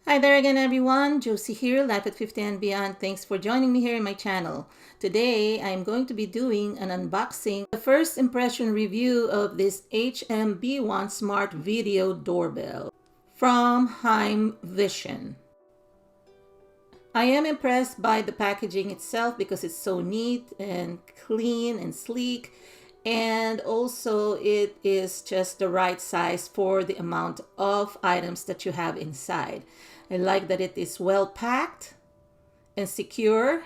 Hi there again everyone, Josie here, Life at 50 and Beyond. Thanks for joining me here in my channel. Today, I'm going to be doing an unboxing, the first impression review of this HEIMVISION Smart Video Doorbell from HEIMVISION. I am impressed by the packaging itself because it's so neat and clean and sleek, and also it is just the right size for the amount of items that you have inside. I like that it is well packed and secure,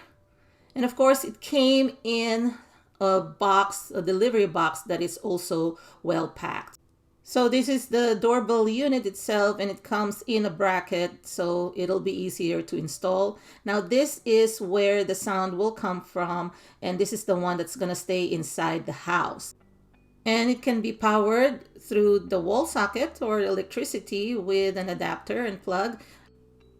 and of course it came in a box, a delivery box that is also well packed. So this is the doorbell unit itself, and it comes in a bracket, so it'll be easier to install. Now this is where the sound will come from, and this is the one that's gonna stay inside the house. And it can be powered through the wall socket or electricity with an adapter and plug.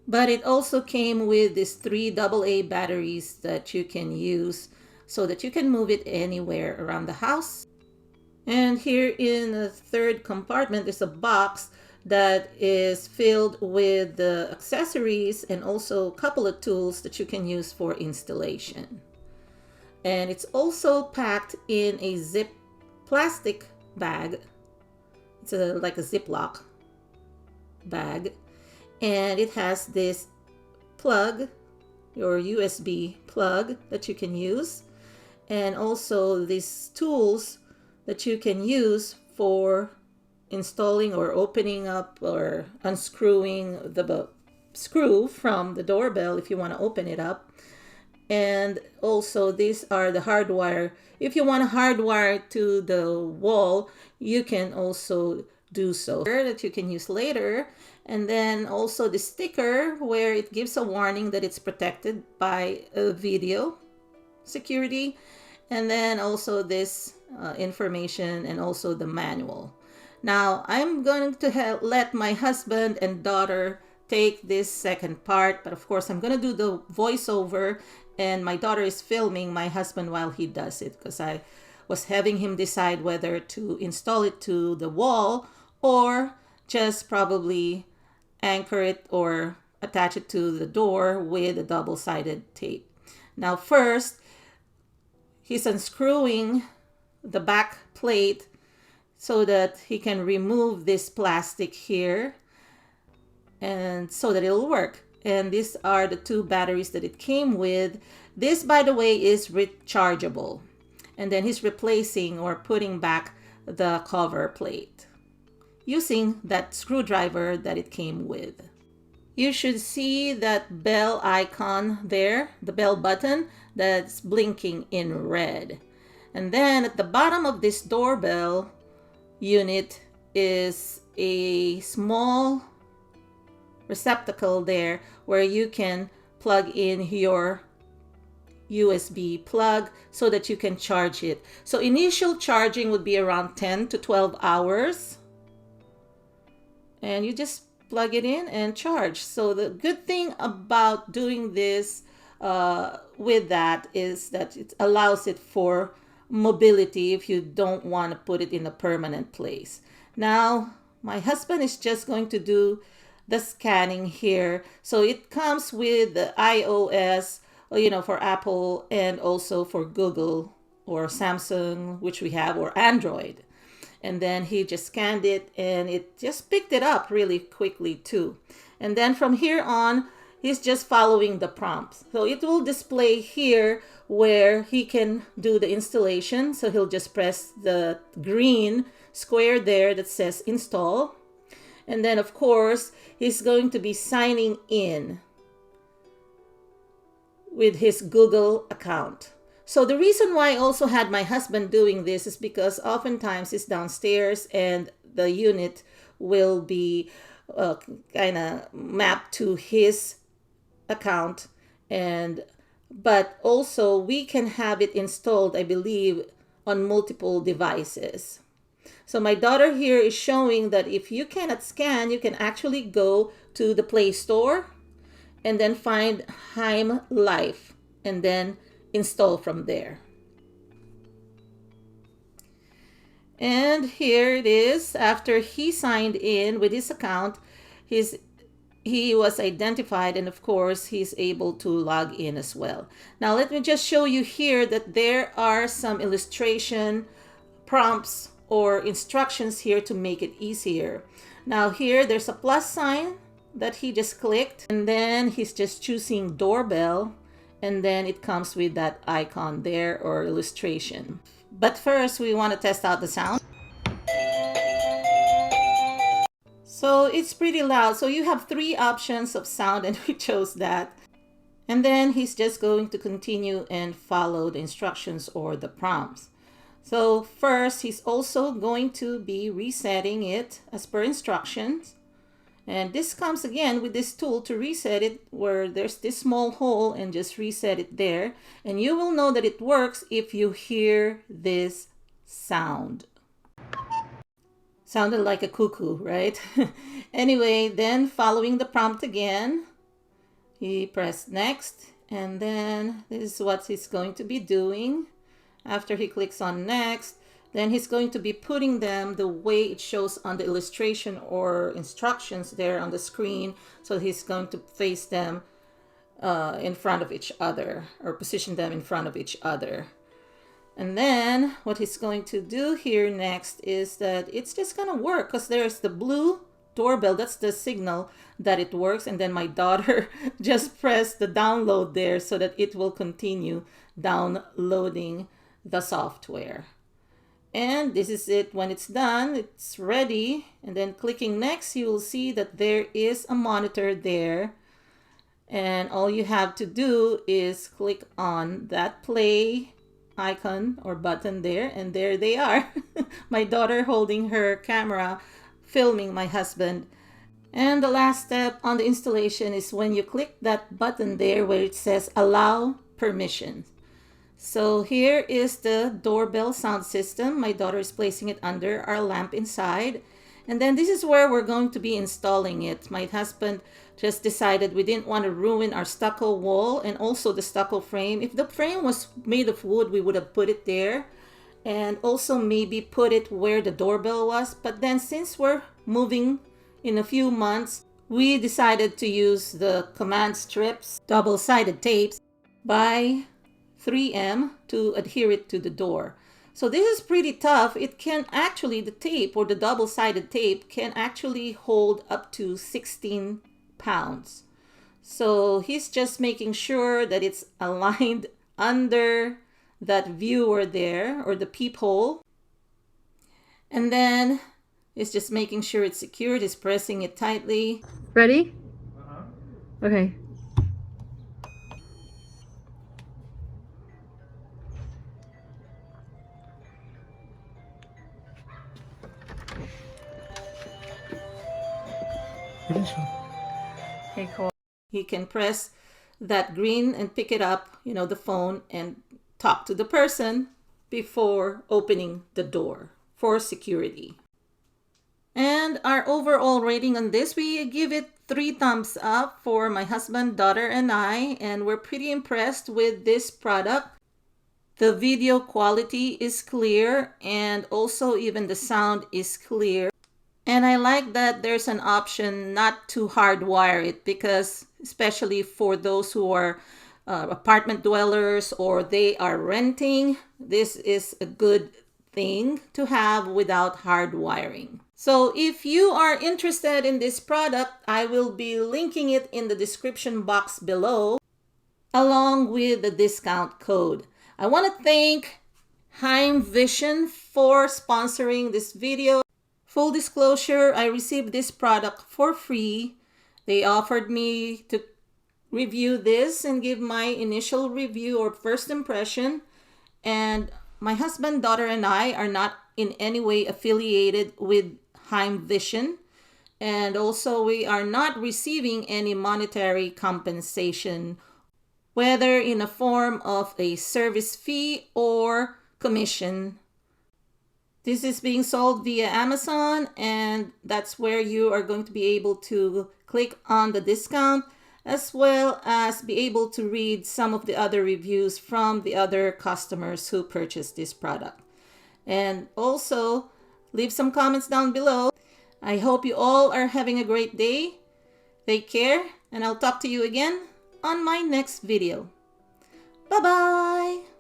But it also came with these 3 AA batteries that you can use so that you can move it anywhere around the house. And here in the third compartment is a box that is filled with the accessories and also a couple of tools that you can use for installation. And it's also packed in a zip plastic bag. It's like a Ziploc bag. And it has this plug, your USB plug that you can use, and also these tools that you can use for installing or opening up or unscrewing the screw from the doorbell if you want to open it up. And also these are the hardwire. If you want to hardwire to the wall, you can also do so, that you can use later. And then also the sticker where it gives a warning that it's protected by a video security. And then also this information and also the manual. Now I'm going to let my husband and daughter take this second part, but of course I'm going to do the voiceover, and my daughter is filming my husband while he does it because I was having him decide whether to install it to the wall or just probably anchor it or attach it to the door with a double-sided tape. Now first, he's unscrewing the back plate so that he can remove this plastic here and so that it'll work. And these are the 2 batteries that it came with. This, by the way, is rechargeable. And then he's replacing or putting back the cover plate using that screwdriver that it came with. You should see that bell icon there, the bell button that's blinking in red. And then at the bottom of this doorbell unit is a small receptacle there where you can plug in your USB plug so that you can charge it. So initial charging would be around 10 to 12 hours. And you just plug it in and charge. So the good thing about doing this with that is that it allows it for mobility if you don't want to put it in a permanent place. Now, my husband is just going to do the scanning here. So it comes with the iOS, for Apple, and also for Google or Samsung, which we have, or Android. And then he just scanned it and it just picked it up really quickly too. And then from here on, he's just following the prompts. So it will display here where he can do the installation. So he'll just press the green square there that says install. And then of course, he's going to be signing in with his Google account. So the reason why I also had my husband doing this is because oftentimes he's downstairs and the unit will be kind of mapped to his account, but also we can have it installed, I believe, on multiple devices. So my daughter here is showing that if you cannot scan, you can actually go to the Play Store and then find Heim Life and then install from there. And here it is. After he signed in with his account, he's he was identified, and of course he's able to log in as well. Now let me just show you here that there are some illustration prompts or instructions here to make it easier. Now here there's a plus sign that he just clicked, and then he's just choosing doorbell, and then it comes with that icon there or illustration. But first we want to test out the sound. So it's pretty loud. So you have 3 options of sound and we chose that. And then he's just going to continue and follow the instructions or the prompts. So first, he's also going to be resetting it as per instructions. And this comes again with this tool to reset it, where there's this small hole, and just reset it there. And you will know that it works if you hear this sound. Sounded like a cuckoo, right? Anyway, then following the prompt again, he pressed next, and then this is what he's going to be doing. After he clicks on next, then he's going to be putting them the way it shows on the illustration or instructions there on the screen. So he's going to face them in front of each other, or position them in front of each other. And then what he's going to do here next is that it's just going to work, because there's the blue doorbell. That's the signal that it works. And then my daughter just pressed the download there so that it will continue downloading the software. And this is it. When it's done, it's ready. And then clicking next, you will see that there is a monitor there. And all you have to do is click on that play icon or button there, and there they are. My daughter holding her camera, filming my husband. And the last step on the installation is when you click that button there where it says allow permission. So here is the doorbell sound system. My daughter is placing it under our lamp inside. And then this is where we're going to be installing it. My husband just decided we didn't want to ruin our stucco wall and also the stucco frame. If the frame was made of wood, we would have put it there, and also maybe put it where the doorbell was. But then since we're moving in a few months, we decided to use the command strips, double-sided tapes by 3M to adhere it to the door. So this is pretty tough. It can actually, the tape or the double-sided tape can actually hold up to 16 pounds. So he's just making sure that it's aligned under that viewer there, or the peephole. And then it's just making sure it's secured. He's pressing it tightly. Ready? Okay. Okay, cool. He can press that green and pick it up, you know, the phone, and talk to the person before opening the door for security. And our overall rating on this, we give it 3 thumbs up for my husband, daughter, and I, and we're pretty impressed with this product. The video quality is clear, and also even the sound is clear. And I like that there's an option not to hardwire it, because especially for those who are apartment dwellers or they are renting, this is a good thing to have without hardwiring. So if you are interested in this product, I will be linking it in the description box below, along with the discount code. I want to thank HEIMVISION for sponsoring this video. Full disclosure, I received this product for free. They offered me to review this and give my initial review or first impression. And my husband, daughter, and I are not in any way affiliated with HEIMVISION. And also we are not receiving any monetary compensation, whether in a form of a service fee or commission. This is being sold via Amazon, and that's where you are going to be able to click on the discount, as well as be able to read some of the other reviews from the other customers who purchased this product. And also leave some comments down below. I hope you all are having a great day. Take care, and I'll talk to you again on my next video. Bye-bye!